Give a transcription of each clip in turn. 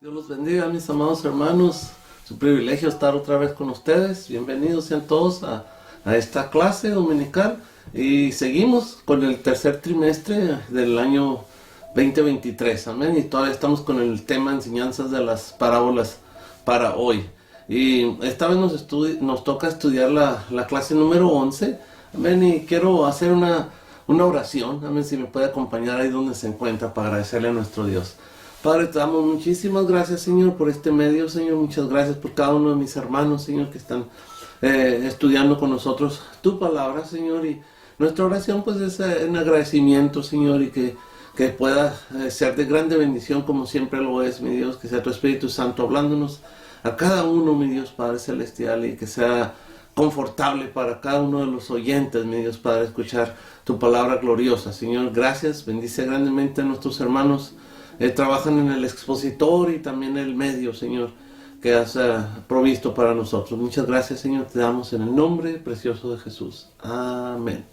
Dios los bendiga, mis amados hermanos. Es un privilegio estar otra vez con ustedes. Bienvenidos sean todos a esta clase dominical. Y seguimos con el tercer trimestre del año 2023. Amén. Y todavía estamos con el tema enseñanzas de las parábolas para hoy. Y esta vez nos toca estudiar la clase número 11. Amén. Y quiero hacer una oración. Amén. Si me puede acompañar ahí donde se encuentra para agradecerle a nuestro Dios. Padre, te damos muchísimas gracias, Señor, por este medio, Señor. Muchas gracias por cada uno de mis hermanos, Señor, que están estudiando con nosotros tu palabra, Señor. Y nuestra oración, pues, es en agradecimiento, Señor, y que pueda ser de grande bendición, como siempre lo es, mi Dios. Que sea tu Espíritu Santo hablándonos a cada uno, mi Dios, Padre Celestial, y que sea confortable para cada uno de los oyentes, mi Dios, Padre, escuchar tu palabra gloriosa. Señor, gracias. Bendice grandemente a nuestros hermanos. Trabajan en el expositor y también en el medio, Señor, que has provisto para nosotros. Muchas gracias, Señor, te damos en el nombre precioso de Jesús. Amén.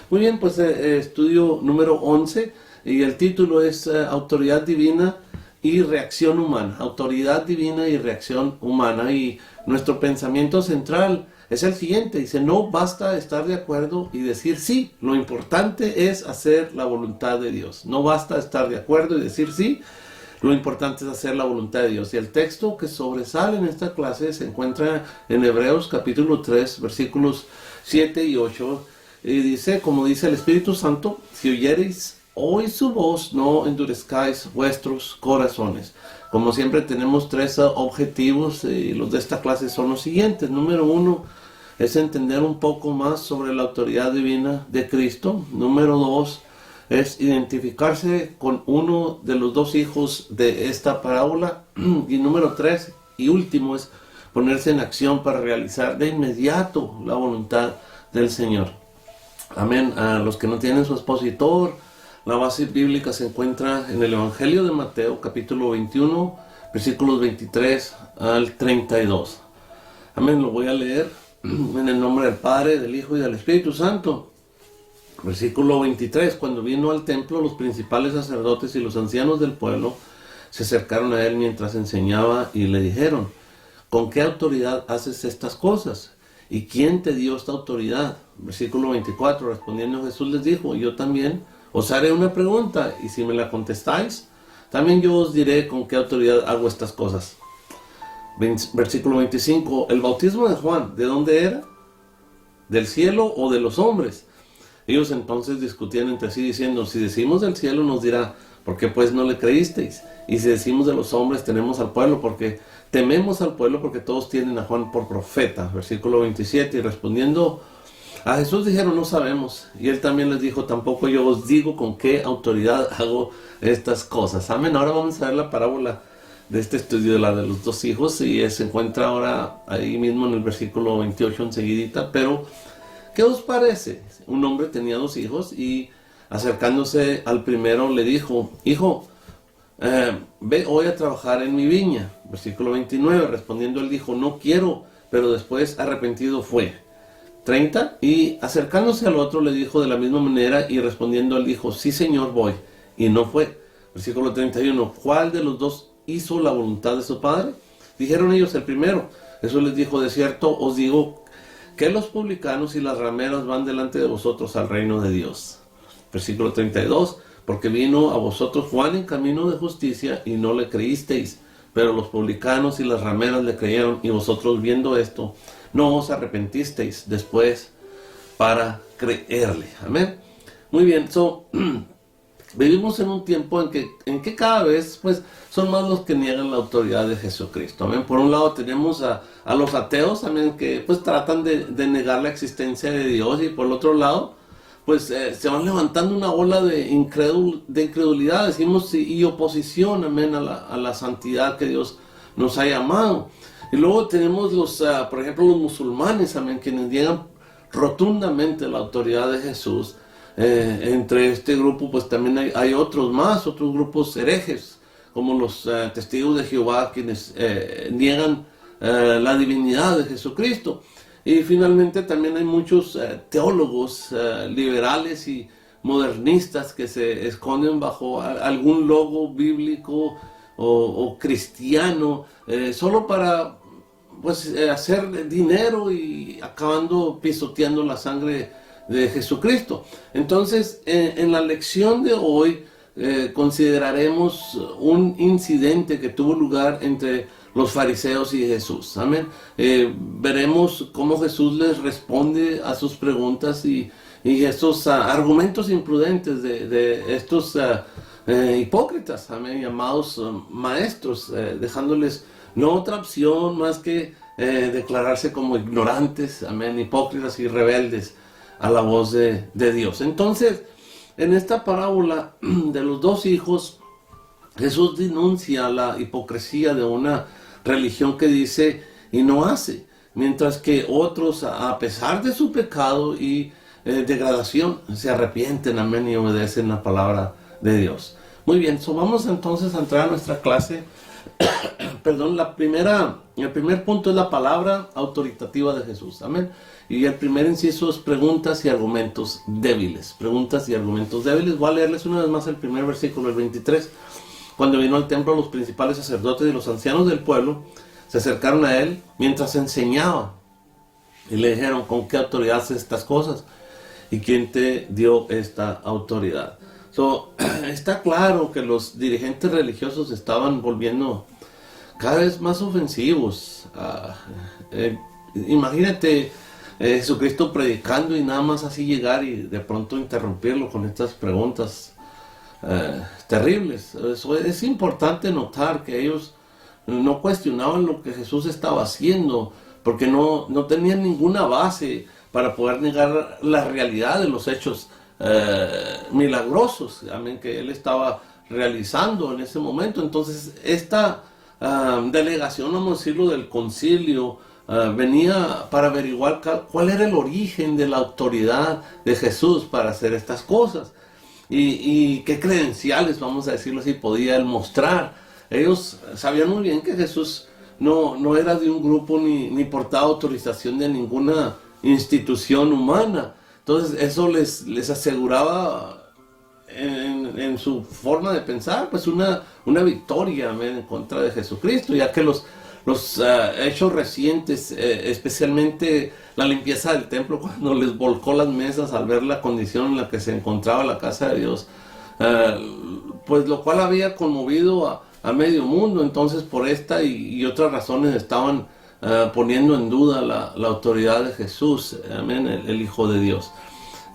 Muy bien, pues estudio número 11 y el título es Autoridad Divina y Reacción Humana. Autoridad Divina y Reacción Humana. Y nuestro pensamiento central es el siguiente. Dice, no basta estar de acuerdo y decir sí. Lo importante es hacer la voluntad de Dios. No basta estar de acuerdo y decir sí. Lo importante es hacer la voluntad de Dios. Y el texto que sobresale en esta clase se encuentra en Hebreos capítulo 3, versículos 7 y 8. Y dice, como dice el Espíritu Santo, si oyereis hoy su voz, no endurezcáis vuestros corazones. Como siempre tenemos tres objetivos y los de esta clase son los siguientes. Número 1 es entender un poco más sobre la autoridad divina de Cristo. Número 2 es identificarse con uno de los dos hijos de esta parábola. Y número 3 y último es ponerse en acción para realizar de inmediato la voluntad del Señor. Amén. A los que no tienen su expositor, la base bíblica se encuentra en el Evangelio de Mateo, capítulo 21, versículos 23 al 32. Amén, lo voy a leer en el nombre del Padre, del Hijo y del Espíritu Santo. Versículo 23, cuando vino al templo, los principales sacerdotes y los ancianos del pueblo se acercaron a él mientras enseñaba y le dijeron, ¿con qué autoridad haces estas cosas? ¿Y quién te dio esta autoridad? Versículo 24, respondiendo Jesús les dijo, yo también os haré una pregunta, y si me la contestáis, también yo os diré con qué autoridad hago estas cosas. Versículo 25, el bautismo de Juan, ¿de dónde era? ¿Del cielo o de los hombres? Ellos entonces discutían entre sí diciendo, si decimos del cielo nos dirá, ¿por qué pues no le creísteis? Y si decimos de los hombres tememos al pueblo porque todos tienen a Juan por profeta. Versículo 27, y respondiendo a Jesús dijeron, no sabemos. Y él también les dijo, tampoco yo os digo con qué autoridad hago estas cosas. Amén. Ahora vamos a ver la parábola de este estudio de la de los dos hijos. Y se encuentra ahora ahí mismo en el versículo 28 enseguidita. Pero, ¿qué os parece? Un hombre tenía dos hijos y acercándose al primero le dijo, hijo, ve hoy a trabajar en mi viña. Versículo 29, respondiendo él dijo, no quiero, pero después arrepentido fue. 30, y acercándose al otro le dijo de la misma manera, y respondiendo él dijo, sí señor, voy, y no fue. Versículo 31, ¿cuál de los dos hizo la voluntad de su padre? Dijeron ellos, el primero. Jesús les dijo, de cierto os digo que los publicanos y las rameras van delante de vosotros al reino de Dios. Versículo 32, porque vino a vosotros Juan en camino de justicia y no le creísteis, pero los publicanos y las rameras le creyeron, y vosotros viendo esto no os arrepentisteis después para creerle. Amén. Muy bien, vivimos en un tiempo en que cada vez pues son más los que niegan la autoridad de Jesucristo. Amén. Por un lado tenemos a los ateos, amén, que pues tratan de negar la existencia de Dios, y por el otro lado pues se van levantando una ola de incredulidad, decimos, y oposición, amén, a la santidad que Dios nos ha llamado. Y luego tenemos por ejemplo, los musulmanes, amén, quienes niegan rotundamente la autoridad de Jesús. Entre este grupo pues también hay otros grupos herejes, como los testigos de Jehová, quienes niegan la divinidad de Jesucristo. Y finalmente también hay muchos teólogos liberales y modernistas que se esconden bajo algún logo bíblico o cristiano, solo para pues hacer dinero y acabando pisoteando la sangre de Jesucristo. Entonces, en la lección de hoy consideraremos un incidente que tuvo lugar entre los fariseos y Jesús. Amén. Veremos cómo Jesús les responde a sus preguntas y estos argumentos imprudentes de estos hipócritas, amén, llamados maestros, dejándoles no otra opción más que declararse como ignorantes, amén, hipócritas y rebeldes a la voz de Dios. Entonces, en esta parábola de los dos hijos, Jesús denuncia la hipocresía de una religión que dice y no hace, mientras que otros, a pesar de su pecado y degradación, se arrepienten, amén, y obedecen la palabra de Dios. Muy bien, vamos entonces a entrar a nuestra clase. Perdón, el primer punto es la palabra autoritativa de Jesús, amén. Y el primer inciso es preguntas y argumentos débiles. Preguntas y argumentos débiles. Voy a leerles una vez más el primer versículo, el 23. Cuando vino al templo, los principales sacerdotes y los ancianos del pueblo se acercaron a él mientras enseñaba. Y le dijeron, ¿con qué autoridad haces estas cosas? ¿Y quién te dio esta autoridad? Está claro que los dirigentes religiosos estaban volviendo cada vez más ofensivos. Imagínate Jesucristo predicando y nada más así llegar y de pronto interrumpirlo con estas preguntas terribles. Es importante notar que ellos no cuestionaban lo que Jesús estaba haciendo, porque no tenían ninguna base para poder negar la realidad de los hechos milagrosos, amén, que él estaba realizando en ese momento. Entonces esta delegación, vamos a decirlo, del concilio venía para averiguar cuál era el origen de la autoridad de Jesús para hacer estas cosas y qué credenciales, vamos a decirlo así, podía él mostrar. Ellos sabían muy bien que Jesús no era de un grupo ni portaba autorización de ninguna institución humana. Entonces eso les aseguraba en su forma de pensar pues una victoria en contra de Jesucristo, ya que los hechos recientes, especialmente la limpieza del templo, cuando les volcó las mesas al ver la condición en la que se encontraba la casa de Dios, pues lo cual había conmovido a medio mundo. Entonces por esta y otras razones estaban poniendo en duda la autoridad de Jesús, amén, el Hijo de Dios.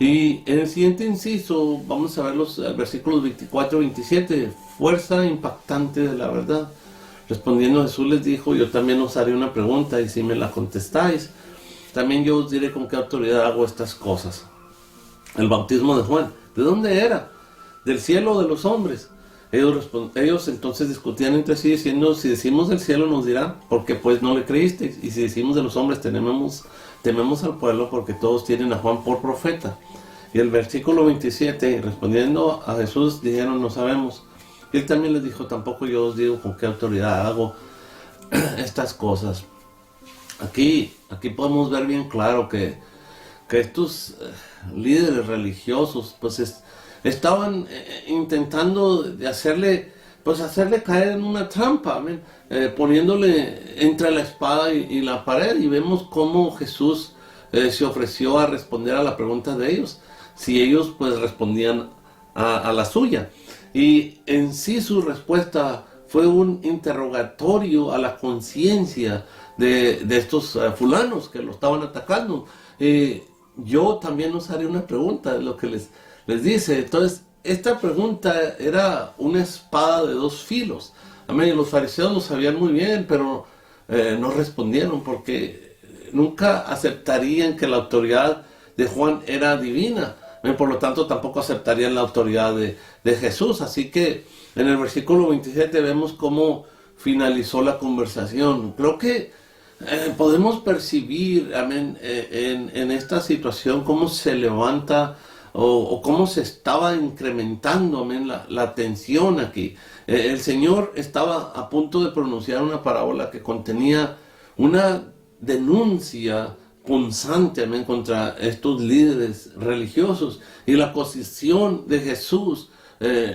Y en el siguiente inciso vamos a ver los versículos 24 y 27, fuerza impactante de la verdad. Respondiendo Jesús les dijo, yo también os haré una pregunta y si me la contestáis, también yo os diré con qué autoridad hago estas cosas. El bautismo de Juan, ¿de dónde era? ¿Del cielo o de los hombres? Ellos entonces discutían entre sí diciendo, si decimos del cielo nos dirá, porque pues no le creísteis, y si decimos de los hombres tememos al pueblo, porque todos tienen a Juan por profeta. Y el versículo 27, respondiendo a Jesús, dijeron, no sabemos. Y él también les dijo, tampoco yo os digo con qué autoridad hago estas cosas. Aquí podemos ver bien claro que estos líderes religiosos pues estaban intentando de hacerle caer en una trampa, poniéndole entre la espada y la pared. Y vemos cómo Jesús se ofreció a responder a la pregunta de ellos, si ellos pues respondían a la suya. Y en sí su respuesta fue un interrogatorio a la conciencia de estos fulanos que lo estaban atacando. Yo también os haré una pregunta, de lo que les dice. Entonces, esta pregunta era una espada de dos filos. Amén. Los fariseos lo sabían muy bien, pero no respondieron porque nunca aceptarían que la autoridad de Juan era divina. Por lo tanto, tampoco aceptarían la autoridad de Jesús. Así que en el versículo 27 vemos cómo finalizó la conversación. Creo que podemos percibir, amén, en esta situación cómo se levanta o cómo se estaba incrementando, amén, la tensión aquí. El Señor estaba a punto de pronunciar una parábola que contenía una denuncia punzante, amén, contra estos líderes religiosos, y la posición de Jesús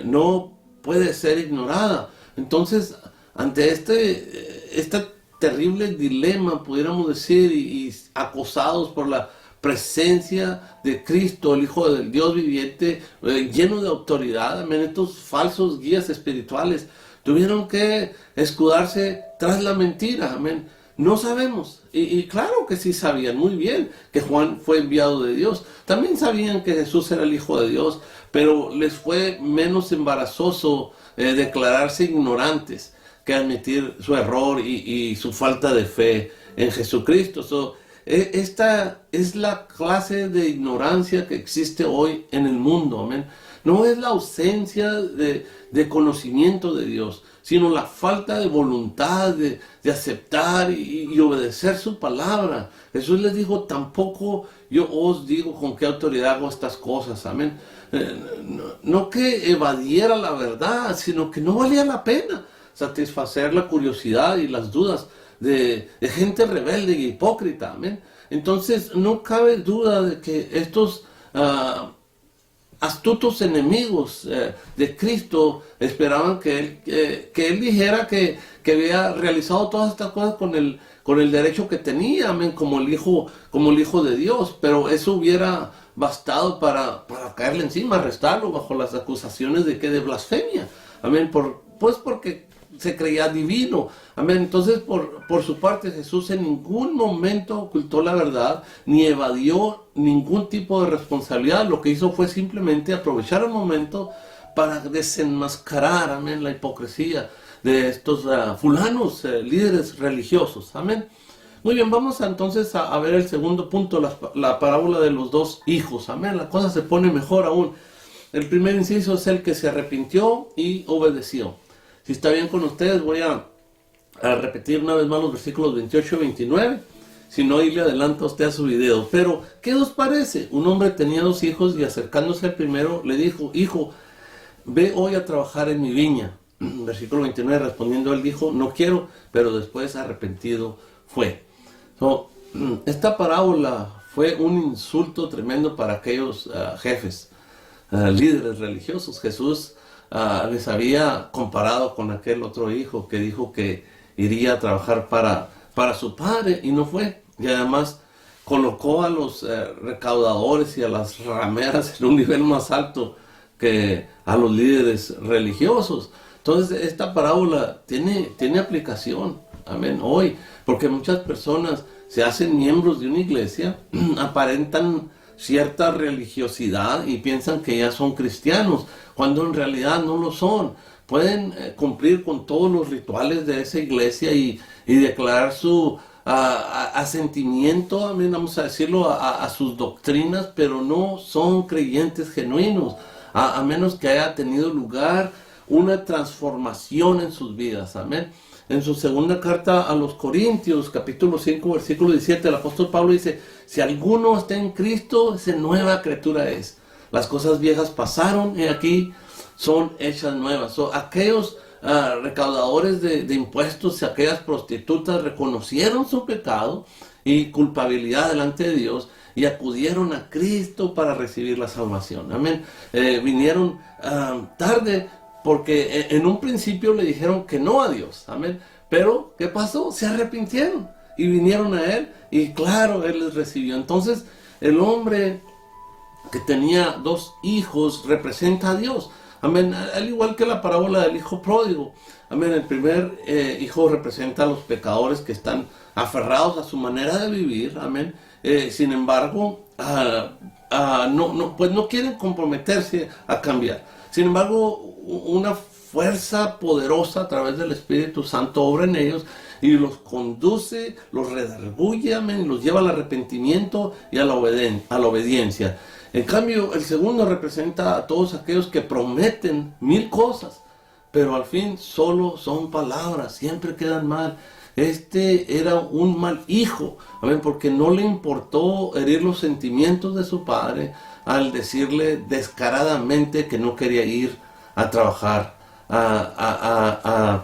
no puede ser ignorada. Entonces, ante este terrible dilema, pudiéramos decir, y acosados por la presencia de Cristo, el Hijo del Dios viviente, lleno de autoridad, amén, estos falsos guías espirituales tuvieron que escudarse tras la mentira, amén. No sabemos, y claro que sí sabían muy bien que Juan fue enviado de Dios, también sabían que Jesús era el Hijo de Dios, pero les fue menos embarazoso declararse ignorantes que admitir su error y su falta de fe en Jesucristo. Esta es la clase de ignorancia que existe hoy en el mundo, amén. No es la ausencia de conocimiento de Dios, sino la falta de voluntad de aceptar y obedecer su palabra. Jesús les dijo, tampoco yo os digo con qué autoridad hago estas cosas, amén. No que evadiera la verdad, sino que no valía la pena satisfacer la curiosidad y las dudas de gente rebelde y hipócrita, amén. Entonces no cabe duda de que estos astutos enemigos de Cristo esperaban que él dijera que había realizado todas estas cosas con el derecho que tenía, amén, como el hijo de Dios, pero eso hubiera bastado para caerle encima, arrestarlo bajo las acusaciones de blasfemia, amén, porque se creía divino, amén. Entonces por su parte Jesús en ningún momento ocultó la verdad ni evadió ningún tipo de responsabilidad. Lo que hizo fue simplemente aprovechar el momento para desenmascarar, amén, la hipocresía de estos fulanos líderes religiosos, amén. Muy bien, vamos entonces a ver el segundo punto, la parábola de los dos hijos, amén. La cosa se pone mejor aún. El primer inciso es el que se arrepintió y obedeció. Si está bien con ustedes, voy a repetir una vez más los versículos 28 y 29. Si no, ahí le adelanta usted a su video. Pero, ¿qué os parece? Un hombre tenía 2 hijos y acercándose al primero le dijo, hijo, ve hoy a trabajar en mi viña. Versículo 29, respondiendo él dijo, no quiero, pero después arrepentido fue. Esta parábola fue un insulto tremendo para aquellos jefes, líderes religiosos. Jesús les había comparado con aquel otro hijo que dijo que iría a trabajar para su padre y no fue. Y además colocó a los recaudadores y a las rameras en un nivel más alto que a los líderes religiosos. Entonces esta parábola tiene aplicación, amén, hoy, porque muchas personas se hacen miembros de una iglesia, aparentan cierta religiosidad y piensan que ya son cristianos, cuando en realidad no lo son. Pueden cumplir con todos los rituales de esa iglesia y declarar su asentimiento, amén, vamos a decirlo, a sus doctrinas, pero no son creyentes genuinos, a menos que haya tenido lugar una transformación en sus vidas, amén. En su segunda carta a los Corintios, capítulo 5, versículo 17, el apóstol Pablo dice, si alguno está en Cristo, esa nueva criatura es. Las cosas viejas pasaron y aquí son hechas nuevas. Aquellos recaudadores de impuestos y aquellas prostitutas reconocieron su pecado y culpabilidad delante de Dios y acudieron a Cristo para recibir la salvación. Amén. Vinieron tarde, porque en un principio le dijeron que no a Dios, amén. Pero, ¿qué pasó? Se arrepintieron y vinieron a Él y claro, Él les recibió. Entonces, el hombre que tenía 2 hijos representa a Dios, amén. Al igual que la parábola del hijo pródigo, amén. El primer hijo representa a los pecadores que están aferrados a su manera de vivir, amén. Sin embargo, pues no quieren comprometerse a cambiar. Sin embargo, una fuerza poderosa a través del Espíritu Santo obra en ellos y los conduce, los redarguye, amén, los lleva al arrepentimiento y a la obediencia. En cambio, el segundo representa a todos aquellos que prometen 1000 cosas, pero al fin solo son palabras, siempre quedan mal. Este era un mal hijo, amén, porque no le importó herir los sentimientos de su padre al decirle descaradamente que no quería ir a trabajar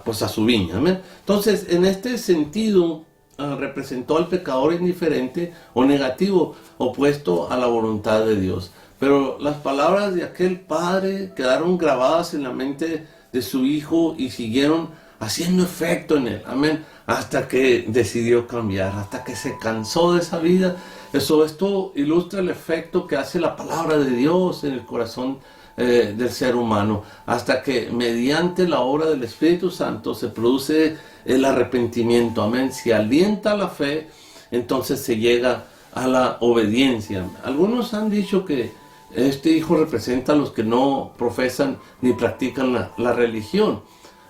pues a su viña, amén. Entonces, en este sentido, representó al pecador indiferente o negativo, opuesto a la voluntad de Dios. Pero las palabras de aquel padre quedaron grabadas en la mente de su hijo y siguieron haciendo efecto en él, amén, hasta que decidió cambiar, hasta que se cansó de esa vida. Esto ilustra el efecto que hace la palabra de Dios en el corazón del ser humano, hasta que mediante la obra del Espíritu Santo se produce el arrepentimiento, amén. Si alienta la fe, entonces se llega a la obediencia. Algunos han dicho que este hijo representa a los que no profesan ni practican la religión.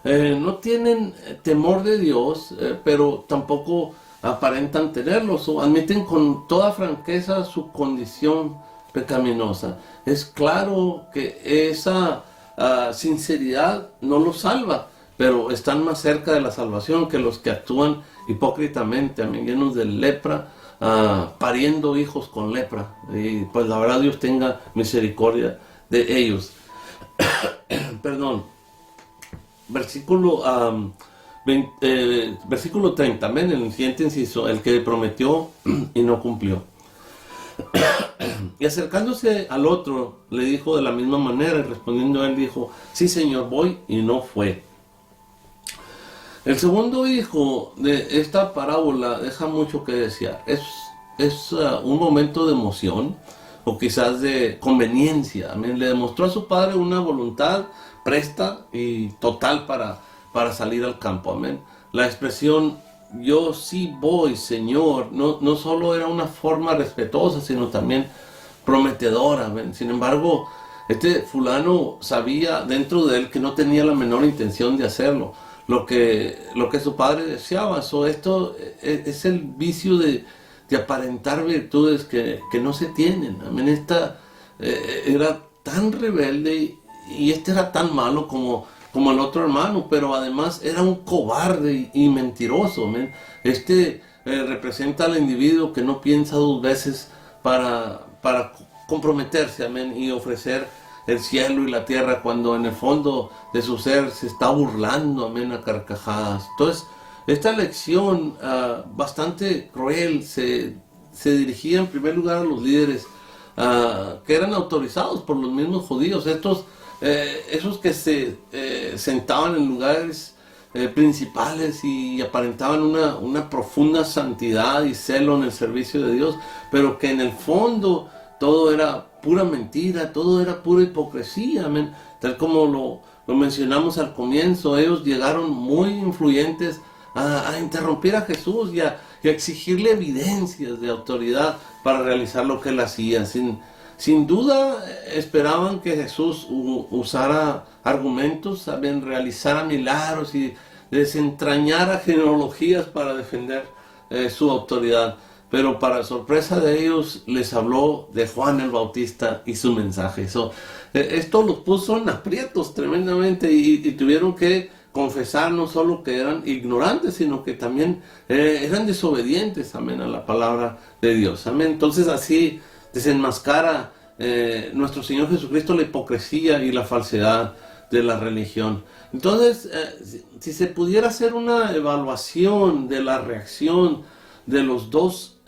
No tienen temor de Dios, pero tampoco aparentan tenerlos, o admiten con toda franqueza su condición pecaminosa. Es claro que esa sinceridad no los salva, pero están más cerca de la salvación que los que actúan hipócritamente, llenos de lepra, pariendo hijos con lepra. Y pues la verdad, Dios tenga misericordia de ellos. Perdón. Versículo 30, amén, el siguiente inciso, el que prometió y no cumplió. Y acercándose al otro, le dijo de la misma manera, y respondiendo él dijo, sí, Señor, voy, y no fue. El segundo hijo de esta parábola deja mucho que desear. Es un momento de emoción, o quizás de conveniencia, amén. Le demostró a su padre una voluntad presta y total para salir al campo, amén. La expresión yo sí voy, Señor, no solo era una forma respetuosa, sino también prometedora, amén. Sin embargo, este fulano sabía dentro de él que no tenía la menor intención de hacerlo, lo que su padre deseaba. Esto es el vicio de aparentar virtudes que no se tienen, amén. Era tan rebelde y era tan malo como el otro hermano, pero además era un cobarde y mentiroso, amén. Representa al individuo que no piensa dos veces para comprometerse, amén, y ofrecer el cielo y la tierra cuando en el fondo de su ser se está burlando, amén, a carcajadas. Entonces, esta lección bastante cruel se dirigía en primer lugar a los líderes que eran autorizados por los mismos judíos, esos que se sentaban en lugares principales y aparentaban una profunda santidad y celo en el servicio de Dios, pero que en el fondo todo era pura mentira, todo era pura hipocresía, amén. Tal como lo mencionamos al comienzo, ellos llegaron muy influyentes a interrumpir a Jesús y a exigirle evidencias de autoridad para realizar lo que él hacía. Sin duda esperaban que Jesús usara argumentos, ¿saben?, realizara milagros y desentrañara genealogías para defender su autoridad. Pero para sorpresa de ellos, les habló de Juan el Bautista y su mensaje. Esto los puso en aprietos tremendamente y tuvieron que confesar no solo que eran ignorantes, sino que también eran desobedientes, amén, a la palabra de Dios, amén. Entonces así desenmascara nuestro Señor Jesucristo la hipocresía y la falsedad de la religión. Entonces, si se pudiera hacer una evaluación de la reacción de los dos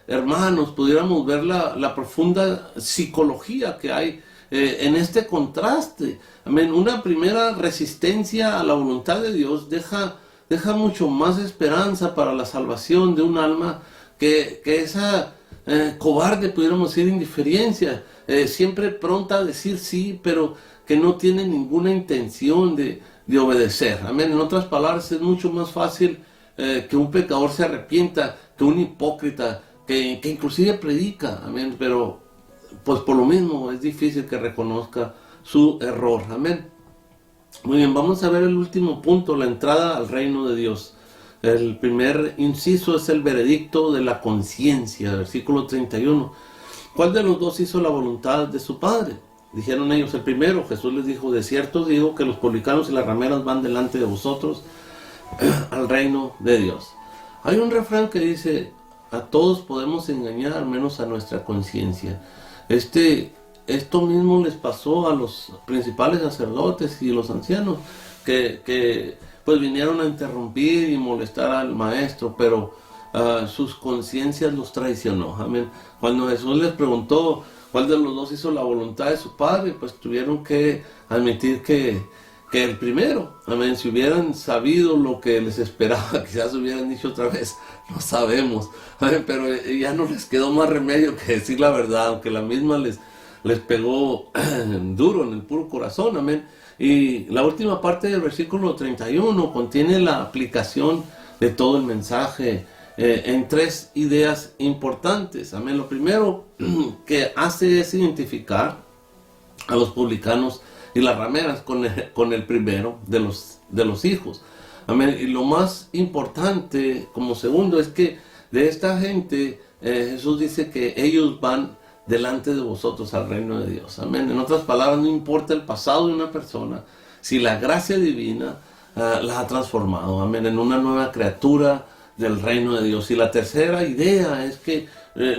hermanos, pudiéramos ver la profunda psicología que hay en este contraste. Amén. Una primera resistencia a la voluntad de Dios deja mucho más esperanza para la salvación de un alma que esa cobarde, pudiéramos decir, indiferencia, siempre pronta a decir sí, pero que no tiene ninguna intención de obedecer. Amén. En otras palabras, es mucho más fácil que un pecador se arrepienta que un hipócrita que inclusive predica, amén, pero pues por lo mismo es difícil que reconozca su error, amén. Muy bien, vamos a ver el último punto, la entrada al reino de Dios. El primer inciso es el veredicto de la conciencia, versículo 31. ¿Cuál de los dos hizo la voluntad de su padre? Dijeron ellos, el primero. Jesús les dijo, de cierto digo que los publicanos y las rameras van delante de vosotros al reino de Dios. Hay un refrán que dice, a todos podemos engañar menos a nuestra conciencia. Esto mismo les pasó a los principales sacerdotes y los ancianos que pues vinieron a interrumpir y molestar al maestro, pero sus conciencias los traicionó. Amén. Cuando Jesús les preguntó cuál de los dos hizo la voluntad de su padre, pues tuvieron que admitir que que el primero. Amén. Si hubieran sabido lo que les esperaba, quizás hubieran dicho otra vez, no sabemos. Amén. Pero ya no les quedó más remedio que decir la verdad, aunque la misma les pegó duro en el puro corazón. Amén. Y la última parte del versículo 31 contiene la aplicación de todo el mensaje en tres ideas importantes. Amén. Lo primero que hace es identificar a los publicanos y las rameras con el primero de los hijos. Amén. Y lo más importante como segundo es que de esta gente Jesús dice que ellos van delante de vosotros al reino de Dios. Amén. En otras palabras, no importa el pasado de una persona, si la gracia divina la ha transformado, amén, en una nueva criatura del reino de Dios. Y la tercera idea es que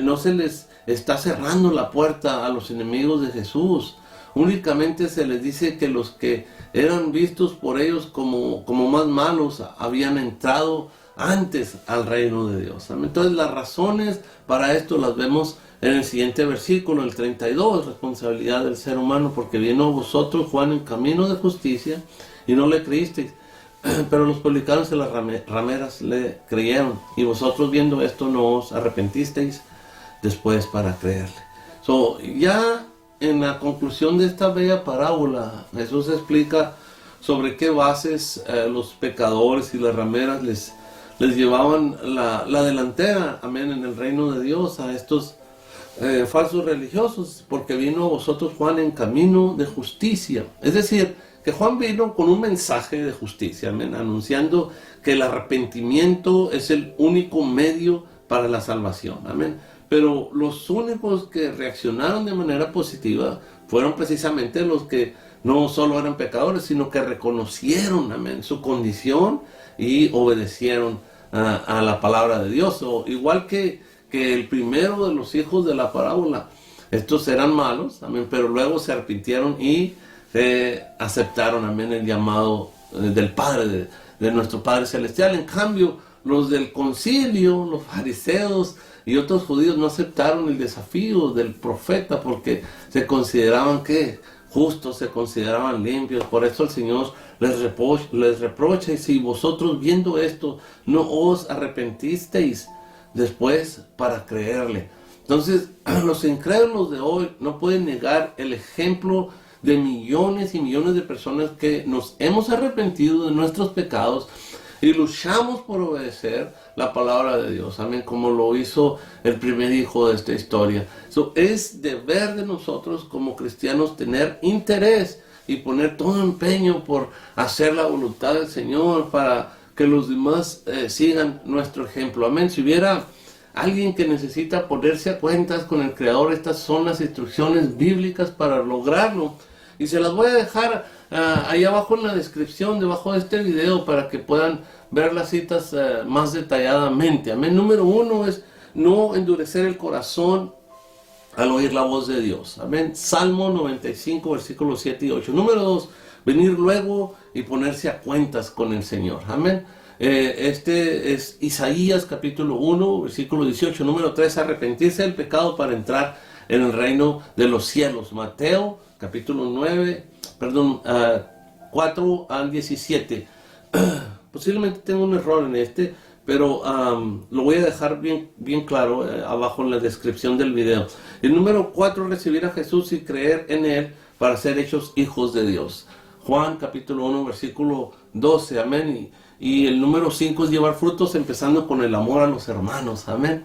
no se les está cerrando la puerta a los enemigos de Jesús. Únicamente se les dice que los que eran vistos por ellos como más malos habían entrado antes al reino de Dios. Amén. Entonces las razones para esto las vemos en el siguiente versículo, el 32, responsabilidad del ser humano, porque vino a vosotros Juan en camino de justicia y no le creísteis, pero los publicanos y las rameras le creyeron, y vosotros viendo esto no os arrepentisteis después para creerle. Ya en la conclusión de esta bella parábola, Jesús explica sobre qué bases los pecadores y las rameras les llevaban la delantera, amén, en el reino de Dios a estos falsos religiosos, porque vino a vosotros Juan en camino de justicia. Es decir, que Juan vino con un mensaje de justicia, amén, anunciando que el arrepentimiento es el único medio para la salvación, amén. Pero los únicos que reaccionaron de manera positiva fueron precisamente los que no solo eran pecadores, sino que reconocieron, amén, su condición y obedecieron a la palabra de Dios. Igual que el primero de los hijos de la parábola, estos eran malos, amén, pero luego se arrepintieron y aceptaron, amén, el llamado del Padre, de nuestro Padre Celestial. En cambio, los del concilio, los fariseos y otros judíos no aceptaron el desafío del profeta porque se consideraban que justos, se consideraban limpios. Por eso el Señor les reprocha, y si vosotros viendo esto no os arrepentisteis después para creerle. Entonces, los incrédulos de hoy no pueden negar el ejemplo de millones y millones de personas que nos hemos arrepentido de nuestros pecados y luchamos por obedecer la palabra de Dios, amén, como lo hizo el primer hijo de esta historia. Es deber de nosotros como cristianos tener interés y poner todo empeño por hacer la voluntad del Señor para que los demás sigan nuestro ejemplo, amén. Si hubiera alguien que necesita ponerse a cuentas con el Creador, estas son las instrucciones bíblicas para lograrlo, y se las voy a dejar ahí abajo en la descripción, debajo de este video, para que puedan ver las citas más detalladamente. Amén. Número 1 es no endurecer el corazón al oír la voz de Dios. Amén. Salmo 95, versículos 7 y 8. Número 2, venir luego y ponerse a cuentas con el Señor. Amén. Este es Isaías capítulo 1, versículo 18. Número 3, arrepentirse del pecado para entrar en el reino de los cielos. Mateo capítulo 4 al 17. Posiblemente tengo un error en este, pero lo voy a dejar bien claro abajo en la descripción del video. El número 4, recibir a Jesús y creer en Él para ser hechos hijos de Dios. Juan capítulo 1, versículo 12, amén. Y el número 5 es llevar frutos empezando con el amor a los hermanos, amén.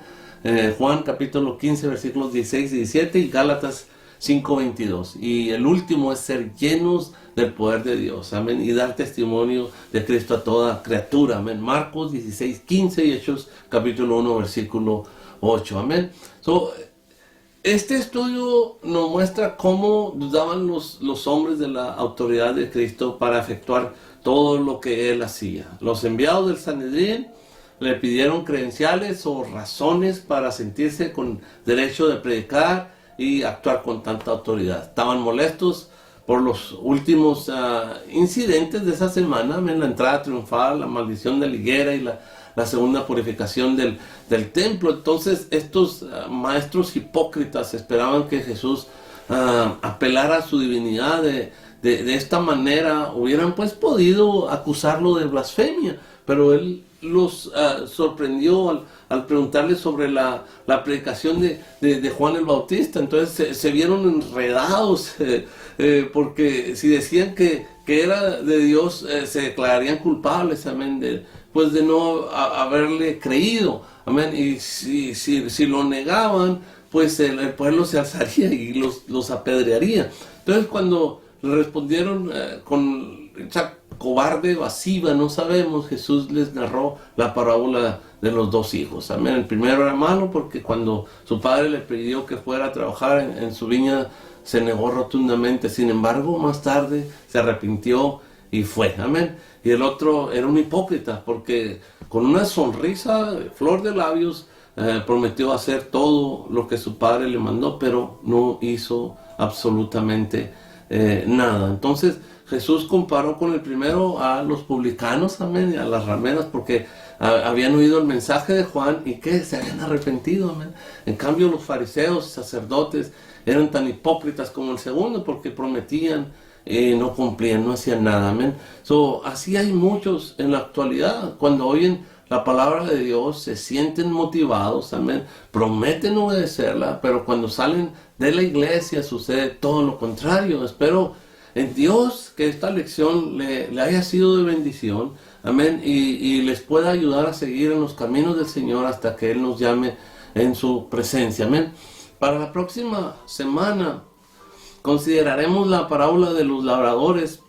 Juan capítulo 15, versículos 16 y 17, y Gálatas 5:22. Y el último es ser llenos del poder de Dios, amén, y dar testimonio de Cristo a toda criatura, amén. Marcos 16:15 y Hechos capítulo 1, versículo 8, amén. Este estudio nos muestra cómo dudaban los hombres de la autoridad de Cristo para efectuar todo lo que Él hacía. Los enviados del Sanedrín le pidieron credenciales o razones para sentirse con derecho de predicar y actuar con tanta autoridad. Estaban molestos por los últimos incidentes de esa semana, en la entrada triunfal, la maldición de la higuera y la segunda purificación del templo. Entonces estos maestros hipócritas esperaban que Jesús apelara a su divinidad de de esta manera hubieran pues podido acusarlo de blasfemia, pero él los sorprendió al preguntarles sobre la predicación de Juan el Bautista. Entonces se vieron enredados, porque si decían que era de Dios, se declararían culpables, amén, de no haberle creído, amén. Y si lo negaban, pues el pueblo se alzaría y los apedrearía. Entonces cuando le respondieron con esa cobarde evasiva, no sabemos, Jesús les narró la parábola de los dos hijos. Amén. El primero era malo porque cuando su padre le pidió que fuera a trabajar en su viña, se negó rotundamente. Sin embargo, más tarde se arrepintió y fue. Amén. Y el otro era un hipócrita porque con una sonrisa, flor de labios, prometió hacer todo lo que su padre le mandó, pero no hizo absolutamente nada. Entonces Jesús comparó con el primero a los publicanos, amén, y a las rameras, porque habían oído el mensaje de Juan y que se habían arrepentido, amén. En cambio los fariseos y sacerdotes eran tan hipócritas como el segundo, porque prometían y no cumplían, no hacían nada, amén. Así hay muchos en la actualidad, cuando oyen la palabra de Dios se sienten motivados, amén, prometen obedecerla, pero cuando salen de la iglesia sucede todo lo contrario. Espero en Dios que esta lección le haya sido de bendición, amén, y les pueda ayudar a seguir en los caminos del Señor hasta que Él nos llame en su presencia, amén. Para la próxima semana consideraremos la parábola de los labradores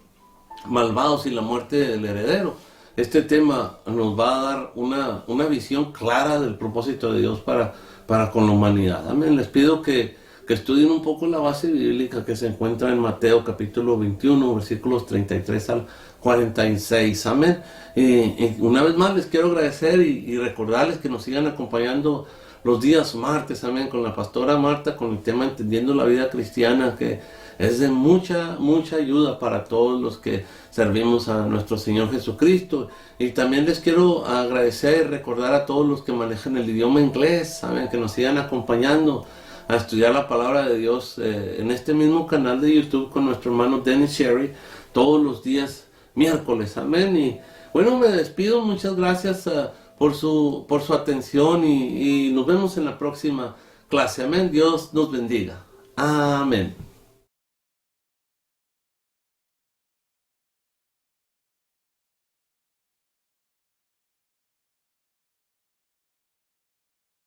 malvados y la muerte del heredero. Este tema nos va a dar una visión clara del propósito de Dios para con la humanidad. Amén. Les pido que estudien un poco la base bíblica que se encuentra en Mateo capítulo 21, versículos 33 al 46. Amén. Y una vez más les quiero agradecer y recordarles que nos sigan acompañando los días martes, amén, con la pastora Marta, con el tema Entendiendo la Vida Cristiana, que es de mucha ayuda para todos los que servimos a nuestro Señor Jesucristo. Y también les quiero agradecer y recordar a todos los que manejan el idioma inglés, saben, que nos sigan acompañando a estudiar la palabra de Dios en este mismo canal de YouTube con nuestro hermano Dennis Sherry todos los días miércoles, amén. Y bueno, me despido, muchas gracias por su atención y nos vemos en la próxima clase, amén. Dios nos bendiga, amén.